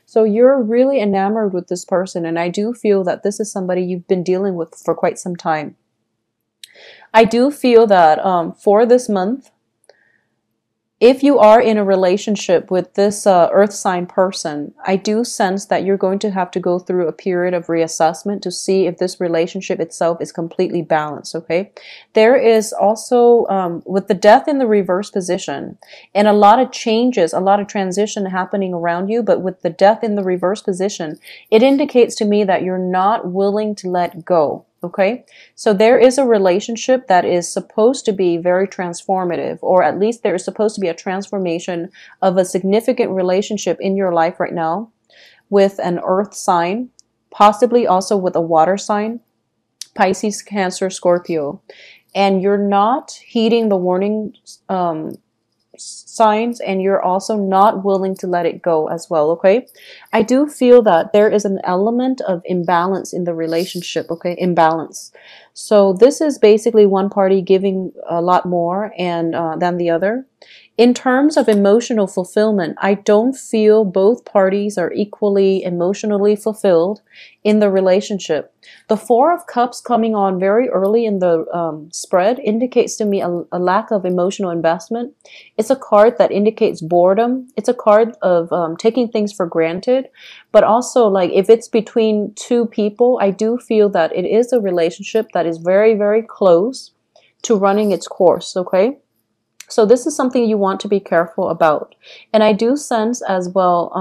So you're really enamored with this person, and I do feel that this is somebody you've been dealing with for quite some time. I do feel that for this month, if you are in a relationship with this earth sign person, I do sense that you're going to have to go through a period of reassessment to see if this relationship itself is completely balanced, okay? There is also, with the death in the reverse position, and a lot of changes, a lot of transition happening around you, but with the death in the reverse position, it indicates to me that you're not willing to let go. Okay, so there is a relationship that is supposed to be very transformative, or at least there is supposed to be a transformation of a significant relationship in your life right now with an earth sign, possibly also with a water sign, Pisces, Cancer, Scorpio, and you're not heeding the warning signs, and you're also not willing to let it go as well, okay? I do feel that there is an element of imbalance in the relationship, okay? Imbalance. So this is basically one party giving a lot more and than the other. In terms of emotional fulfillment, I don't feel both parties are equally emotionally fulfilled in the relationship. The Four of Cups coming on very early in the spread indicates to me a lack of emotional investment. It's a card that indicates boredom. It's a card of taking things for granted. But also, like, if it's between two people, I do feel that it is a relationship that is very, very close to running its course, okay? So this is something you want to be careful about. And I do sense as well,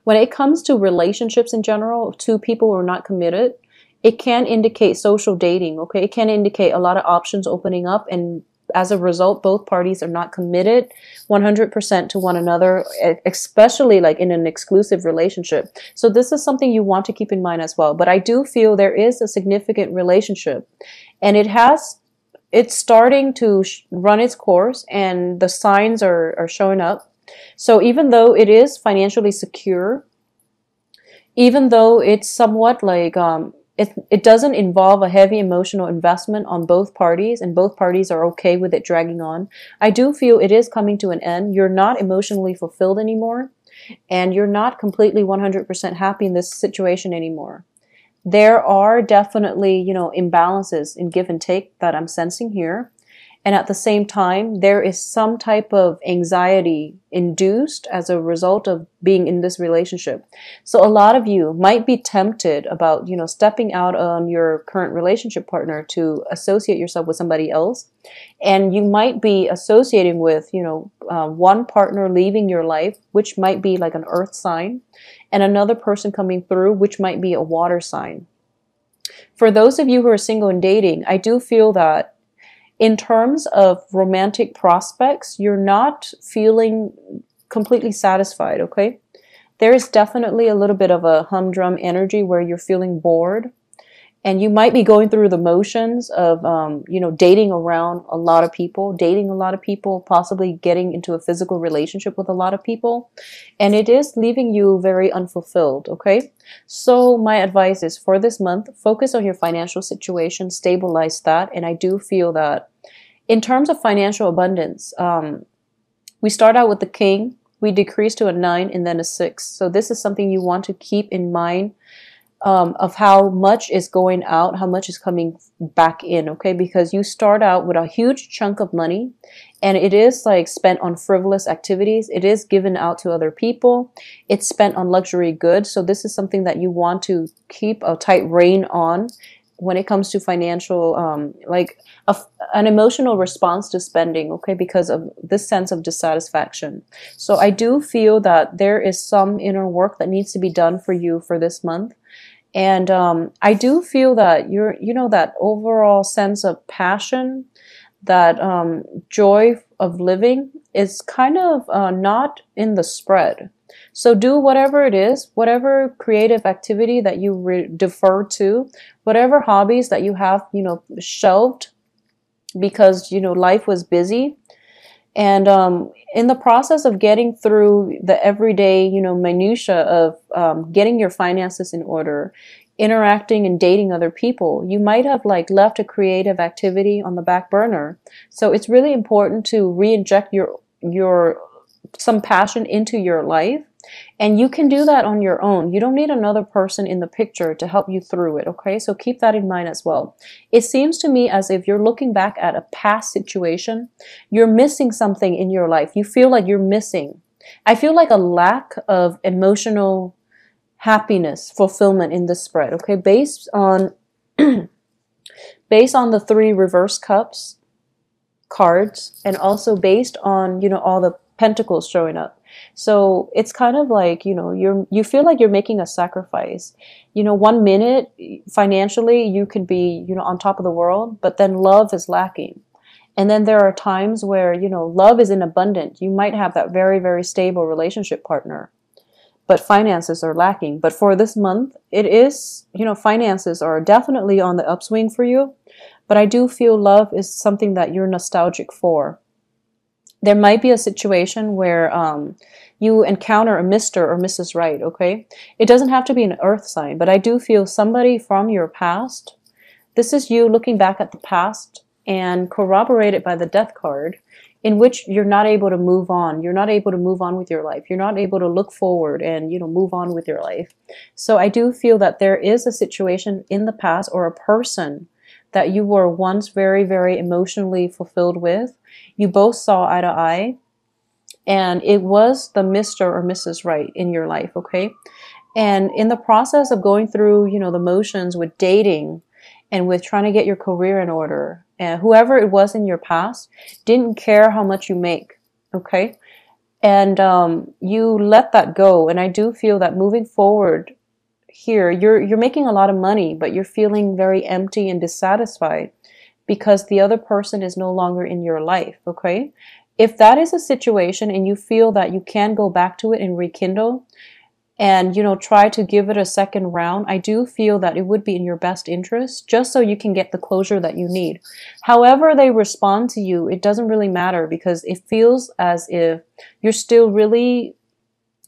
when it comes to relationships in general, two people who are not committed, it can indicate social dating, okay? It can indicate a lot of options opening up, and as a result, both parties are not committed 100% to one another, especially like in an exclusive relationship. So this is something you want to keep in mind as well. But I do feel there is a significant relationship, and it's starting to run its course, and the signs are showing up. So even though it is financially secure, even though it's somewhat like, it doesn't involve a heavy emotional investment on both parties, and both parties are okay with it dragging on, I do feel it is coming to an end. You're not emotionally fulfilled anymore, and you're not completely 100% happy in this situation anymore. There are definitely, imbalances in give and take that I'm sensing here. And at the same time, there is some type of anxiety induced as a result of being in this relationship. So a lot of you might be tempted about, stepping out on your current relationship partner to associate yourself with somebody else. And you might be associating with, one partner leaving your life, which might be like an earth sign, and another person coming through, which might be a water sign. For those of you who are single and dating, I do feel that in terms of romantic prospects, you're not feeling completely satisfied, okay? There is definitely a little bit of a humdrum energy where you're feeling bored. And you might be going through the motions of, dating around a lot of people, possibly getting into a physical relationship with a lot of people. And it is leaving you very unfulfilled, okay? So my advice is, for this month, focus on your financial situation, stabilize that. And I do feel that in terms of financial abundance, we start out with the King, we decrease to a 9 and then a 6. So this is something you want to keep in mind, of how much is going out, how much is coming back in, okay? Because you start out with a huge chunk of money, and it is like spent on frivolous activities. It is given out to other people. It's spent on luxury goods. So this is something that you want to keep a tight rein on when it comes to financial, an emotional response to spending, okay, because of this sense of dissatisfaction. So I do feel that there is some inner work that needs to be done for you for this month. And I do feel that that overall sense of passion, that joy of living is kind of not in the spread. So do whatever it is, whatever creative activity that you defer to, whatever hobbies that you have, shelved because, life was busy. And in the process of getting through the everyday, minutia of getting your finances in order, interacting and dating other people, you might have left a creative activity on the back burner. So it's really important to re-inject your some passion into your life And you can do that on your own. You don't need another person in the picture to help you through it, okay? So keep that in mind as well. It seems to me as if you're looking back at a past situation, you're missing something in your life. You feel like you're missing. I feel like a lack of emotional happiness, fulfillment in this spread, okay? Based on the 3 reverse cups cards, and also based on, all the pentacles showing up. So it's kind of like, you feel like you're making a sacrifice. 1 minute financially you could be, on top of the world, but then love is lacking. And then there are times where, love is in abundance. You might have that very, very stable relationship partner, but finances are lacking. But for this month, it is, finances are definitely on the upswing for you. But I do feel love is something that you're nostalgic for. There might be a situation where you encounter a Mr. or Mrs. Right, okay? It doesn't have to be an earth sign, but I do feel somebody from your past. This is you looking back at the past and corroborated by the Death card, in which you're not able to move on. You're not able to move on with your life. You're not able to look forward and, move on with your life. So I do feel that there is a situation in the past, or a person that you were once very, very emotionally fulfilled with. You both saw eye to eye, and it was the Mr. or Mrs. Right in your life, okay? And in the process of going through, the motions with dating and with trying to get your career in order, and whoever it was in your past didn't care how much you make, okay? And you let that go. And I do feel that moving forward here, you're making a lot of money, but you're feeling very empty and dissatisfied because the other person is no longer in your life, okay? If that is a situation and you feel that you can go back to it and rekindle and, try to give it a second round, I do feel that it would be in your best interest, just so you can get the closure that you need. However they respond to you, it doesn't really matter, because it feels as if you're still really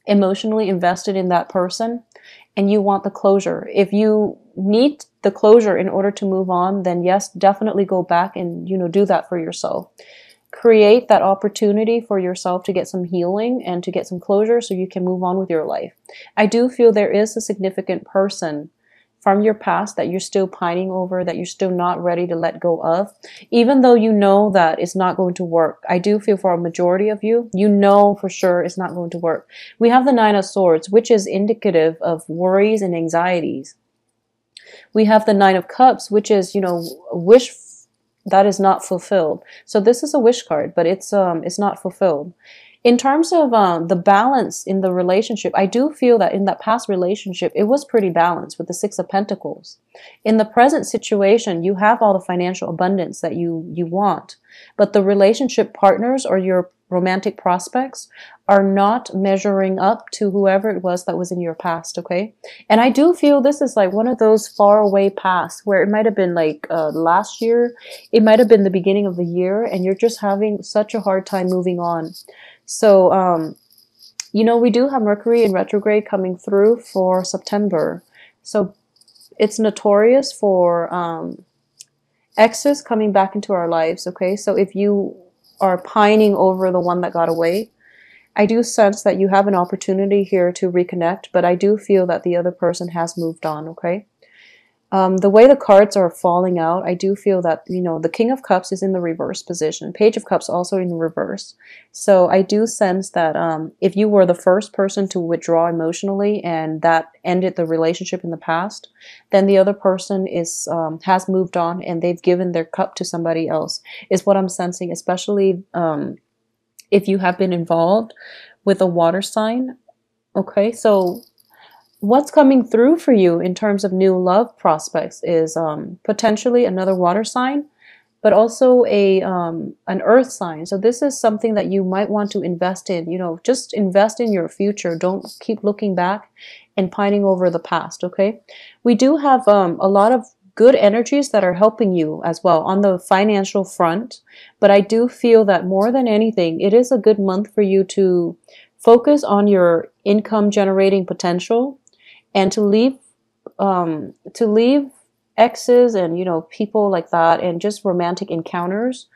emotionally invested in that person and you want the closure. If you need the closure in order to move on, then yes, definitely go back and, do that for yourself. Create that opportunity for yourself to get some healing and to get some closure so you can move on with your life. I do feel there is a significant person from your past that you're still pining over, that you're still not ready to let go of, even though you know that it's not going to work. I do feel for a majority of you, for sure it's not going to work. We have the 9 of Swords, which is indicative of worries and anxieties. We have the 9 of Cups, which is, a wish that is not fulfilled. So this is a wish card, but it's not fulfilled. In terms of the balance in the relationship, I do feel that in that past relationship, it was pretty balanced with the 6 of Pentacles. In the present situation, you have all the financial abundance that you want, but the relationship partners or your romantic prospects are not measuring up to whoever it was that was in your past, okay? And I do feel this is like one of those far away pasts where it might have been like last year, it might have been the beginning of the year, and you're just having such a hard time moving on. So, we do have Mercury in retrograde coming through for September. So it's notorious for exes coming back into our lives, okay? So if you are pining over the one that got away, I do sense that you have an opportunity here to reconnect, but I do feel that the other person has moved on, okay? The way the cards are falling out, I do feel that, the King of Cups is in the reverse position. Page of Cups also in reverse. So I do sense that if you were the first person to withdraw emotionally and that ended the relationship in the past, then the other person has moved on and they've given their cup to somebody else, is what I'm sensing, especially if you have been involved with a water sign. Okay, so what's coming through for you in terms of new love prospects is potentially another water sign, but also an earth sign. So this is something that you might want to invest in. Just invest in your future. Don't keep looking back and pining over the past, okay? We do have a lot of good energies that are helping you as well on the financial front, but I do feel that more than anything, it is a good month for you to focus on your income generating potential, and to leave exes and, people like that, and just romantic encounters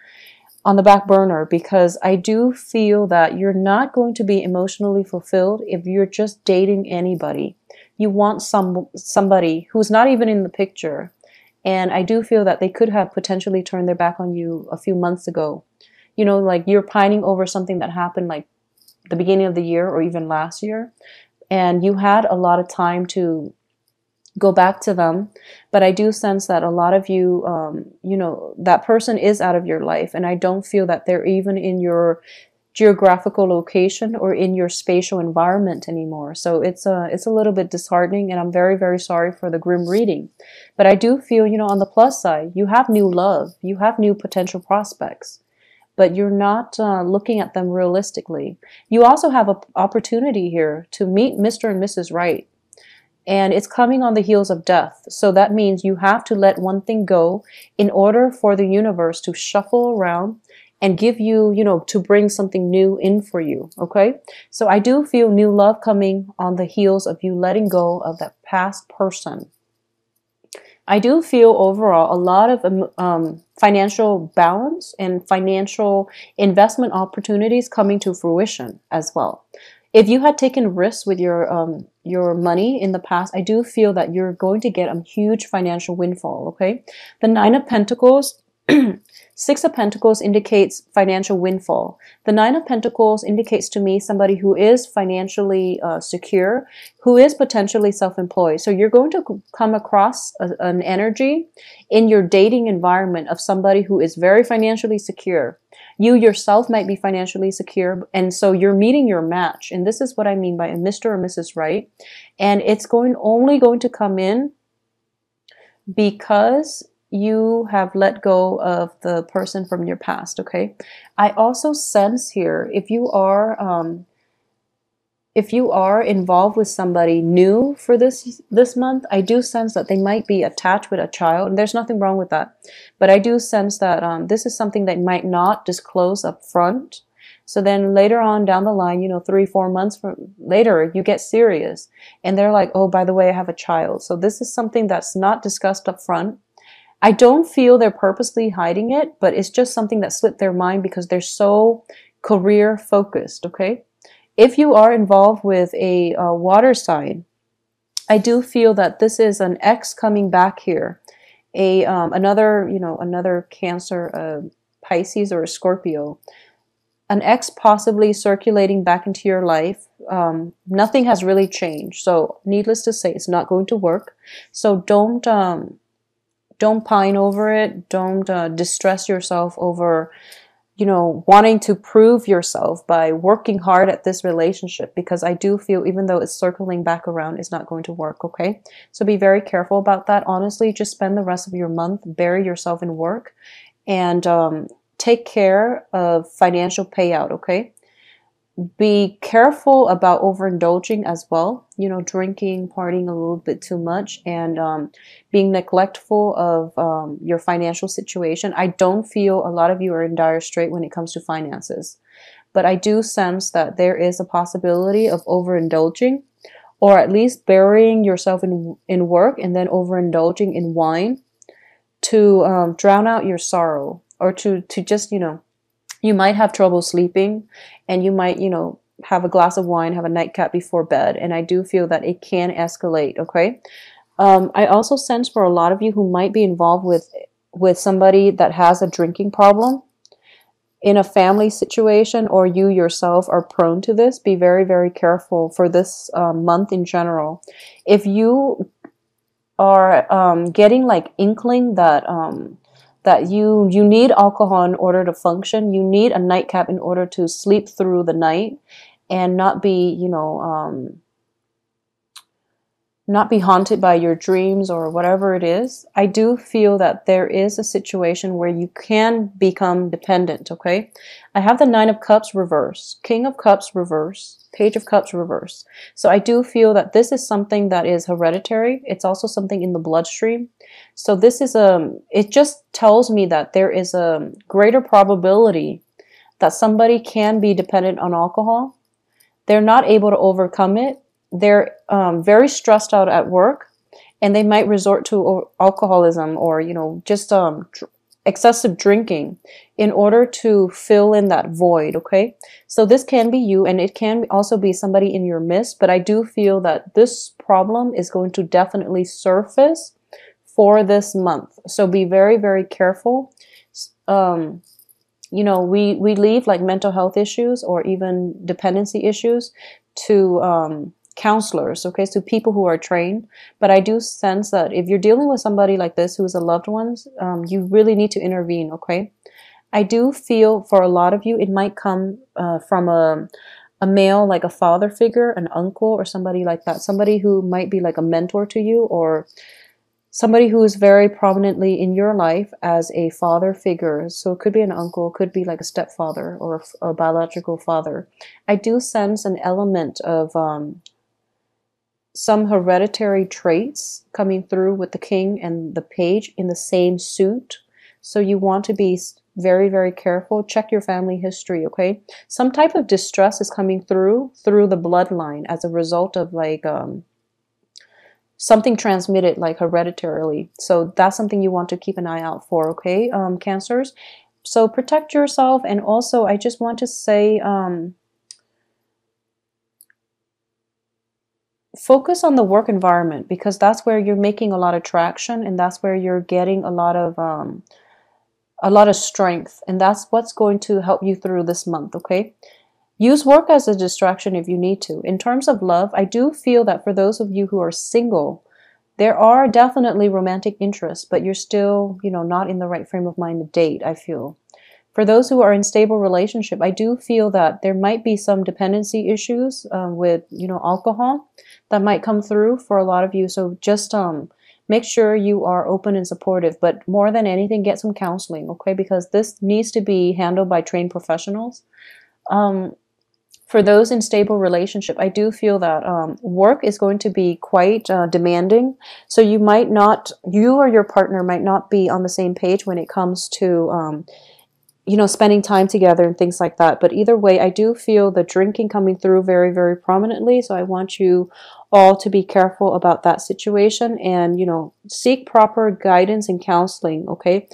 on the back burner, because I do feel that you're not going to be emotionally fulfilled if you're just dating anybody. You want somebody who's not even in the picture. And I do feel that they could have potentially turned their back on you a few months ago. You know, like you're pining over something that happened like the beginning of the year or even last year. And you had a lot of time to go back to them. But I do sense that a lot of you, you know, that person is out of your life. And I don't feel that they're even in your geographical location or in your spatial environment anymore. So it's a little bit disheartening, and I'm very, very sorry for the grim reading. But I do feel, you know, on the plus side, you have new love, you have new potential prospects, but you're not looking at them realistically. You also have an opportunity here to meet Mr. and Mrs. Right. And it's coming on the heels of death. So that means you have to let one thing go in order for the universe to shuffle around and give you, you know, to bring something new in for you. Okay. So I do feel new love coming on the heels of you letting go of that past person. I do feel overall a lot of financial balance and financial investment opportunities coming to fruition as well. If you had taken risks with your money in the past, I do feel that you're going to get a huge financial windfall, okay? The Nine of Pentacles, Six of Pentacles indicates financial windfall. The Nine of Pentacles indicates to me somebody who is financially secure, who is potentially self-employed. So you're going to come across an energy in your dating environment of somebody who is very financially secure. You yourself might be financially secure, and so you're meeting your match. And this is what I mean by a Mr. or Mrs. Right. And it's only going to come in because you have let go of the person from your past, okay? I also sense here, if you are involved with somebody new for this month, I do sense that they might be attached with a child, and there's nothing wrong with that. But I do sense that this is something that might not disclose up front. So then later on down the line, you know, 3-4 months later, you get serious, and they're like, oh, by the way, I have a child. So this is something that's not discussed up front. I don't feel they're purposely hiding it, but it's just something that slipped their mind because they're so career focused, okay? If you are involved with a water sign, I do feel that this is an ex coming back here. Another Cancer, Pisces, or a Scorpio. An ex possibly circulating back into your life. Nothing has really changed. So needless to say, it's not going to work. So don't pine over it. Don't distress yourself over, you know, wanting to prove yourself by working hard at this relationship, because I do feel even though it's circling back around, it's not going to work, okay? So be very careful about that. Honestly, just spend the rest of your month, bury yourself in work, and take care of financial payout, okay? Be careful about overindulging as well, you know, drinking, partying a little bit too much, and being neglectful of your financial situation. I don't feel a lot of you are in dire strait when it comes to finances, but I do sense that there is a possibility of overindulging, or at least burying yourself in work and then overindulging in wine to drown out your sorrow, or to just, you know, you might have trouble sleeping, and you might, you know, have a glass of wine, have a nightcap before bed. And I do feel that it can escalate, okay? I also sense for a lot of you who might be involved with somebody that has a drinking problem in a family situation, or you yourself are prone to this, be very, very careful for this month in general. If you are getting like inkling that that you need alcohol in order to function, you need a nightcap in order to sleep through the night and not be, you know, not be haunted by your dreams or whatever it is. I do feel that there is a situation where you can become dependent, okay? I have the Nine of Cups reverse, King of Cups reverse, Page of Cups reverse. So I do feel that this is something that is hereditary. It's also something in the bloodstream. So this is it just tells me that there is a greater probability that somebody can be dependent on alcohol. They're not able to overcome it. They're very stressed out at work, and they might resort to alcoholism, or, you know, just excessive drinking in order to fill in that void, okay? So this can be you, and it can also be somebody in your midst, but I do feel that this problem is going to definitely surface for this month. So be very, very careful. You know, we leave like mental health issues or even dependency issues to counselors, okay, so people who are trained. But I do sense that if you're dealing with somebody like this who is a loved one, you really need to intervene, okay? I do feel for a lot of you, it might come from a male, like a father figure, an uncle, or somebody like that, somebody who might be like a mentor to you, or somebody who is very prominently in your life as a father figure. So it could be an uncle, could be like a stepfather or a biological father. I do sense an element of some hereditary traits coming through with the king and the page in the same suit. So you want to be very, very careful. Check your family history, okay? Some type of distress is coming through the bloodline as a result of like something transmitted like hereditarily. So that's something you want to keep an eye out for, okay, Cancers? So protect yourself. And also, I just want to say, focus on the work environment, because that's where you're making a lot of traction, and that's where you're getting a lot of strength, and that's what's going to help you through this month, okay? Use work as a distraction if you need to. In terms of love, I do feel that for those of you who are single, there are definitely romantic interests, but you're still, you know, not in the right frame of mind to date, I feel. For those who are in stable relationship, I do feel that there might be some dependency issues with, you know, alcohol that might come through for a lot of you. So just make sure you are open and supportive, but more than anything, get some counseling, okay? Because this needs to be handled by trained professionals. For those in stable relationship, I do feel that work is going to be quite demanding. So you or your partner might not be on the same page when it comes to you know, spending time together and things like that. But either way, I do feel the drinking coming through very, very prominently. So I want you all to be careful about that situation and, you know, seek proper guidance and counseling, okay?